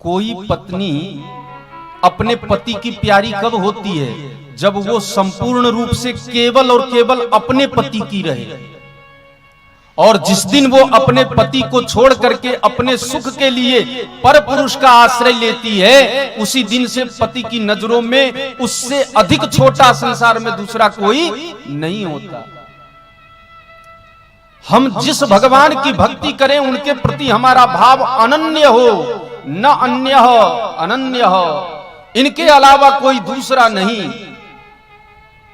कोई पत्नी अपने पति की प्यारी कब होती है? जब वो संपूर्ण रूप से केवल और केवल अपने पति की रहे। और जिस दिन वो अपने पति को छोड़ करके अपने सुख के लिए पर पुरुष का आश्रय लेती है, उसी दिन से पति की नजरों में उससे अधिक छोटा संसार में दूसरा कोई नहीं होता। हम जिस भगवान की भक्ति करें उनके प्रति हमारा भाव अनन्य हो, न अन्य हो, अनन्य हो, इनके अलावा कोई दूसरा नहीं।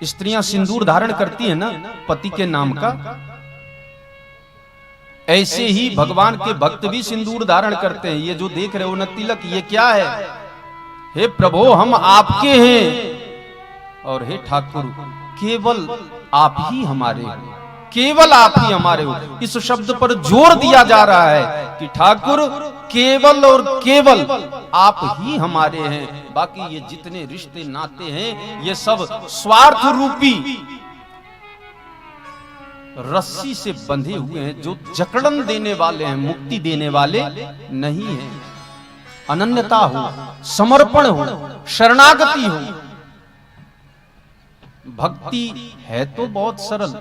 स्त्रियां सिंदूर धारण करती है ना पति के नाम का, ऐसे ही भगवान के भक्त भी सिंदूर धारण करते हैं। ये जो देख रहे हो न तिलक, ये क्या है? हे प्रभु हम आपके हैं, और हे ठाकुर केवल आप ही हमारे हो, केवल आप ही हमारे हो। इस शब्द पर जोर दिया जा रहा है कि ठाकुर केवल और केवल आप ही हमारे हैं। बाकी ये जितने रिश्ते नाते हैं ये सब स्वार्थ रूपी रस्सी से बंधे हुए हैं, जो जकड़न देने वाले हैं, मुक्ति देने वाले नहीं हैं। अनन्यता हो, समर्पण हो, शरणागति हो। भक्ति है तो बहुत सरल,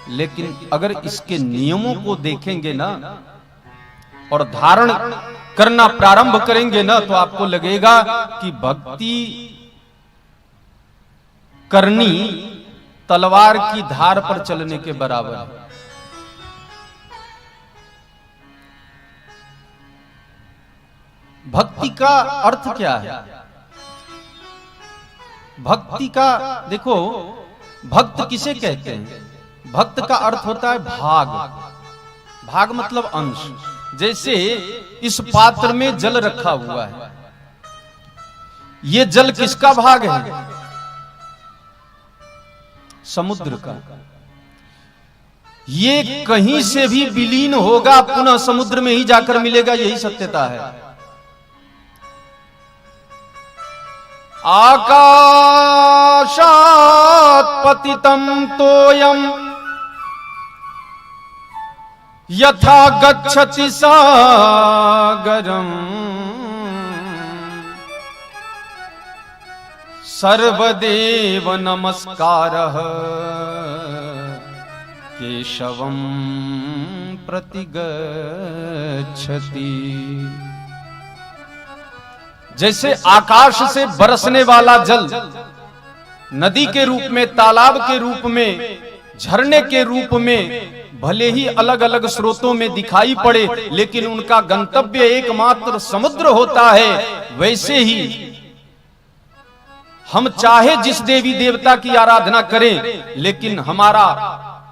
लेकिन अगर इसके नियमों को देखेंगे ना और धारण करना प्रारंभ करेंगे ना, तो आपको लगेगा कि भक्ति करनी तलवार की धार पर चलने के बराबर है। भक्ति का अर्थ क्या है? भक्ति का देखो, भक्त किसे कहते हैं? भक्त का अर्थ होता है भाग। भाग मतलब अंश। जैसे इस पात्र में जल रखा हुआ है, ये जल किसका भाग है? समुद्र का। ये कहीं से भी विलीन होगा, पुनः समुद्र में ही जाकर मिलेगा, यही सत्यता है। आकाशात् पतितं तोयम् यथा गच्छति सागरम् सर्वदेव नमस्कारः केशवं प्रतिगच्छति। जैसे आकाश से बरसने वाला जल नदी के रूप में, तालाब के रूप में, झरने के रूप में भले ही अलग अलग स्रोतों में दिखाई पड़े, लेकिन उनका गंतव्य एकमात्र समुद्र होता है, वैसे ही हम चाहे जिस देवी देवता की आराधना करें, लेकिन हमारा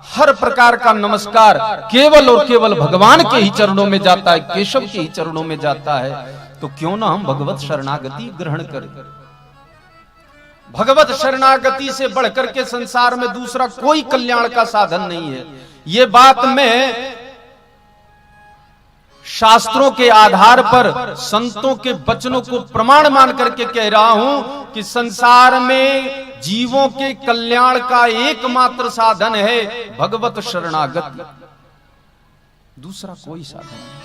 हर प्रकार का नमस्कार केवल और केवल भगवान के ही चरणों में जाता है, केशव के ही चरणों में जाता है। तो क्यों ना हम भगवत शरणागति ग्रहण करें। भगवत शरणागति से बढ़कर के संसार में दूसरा कोई कल्याण का साधन नहीं है। ये बात मैं शास्त्रों के आधार पर, संतों के वचनों को प्रमाण मान करके कह रहा हूं कि संसार में जीवों के कल्याण का एकमात्र साधन है भगवत शरणागति, दूसरा कोई साधन नहीं।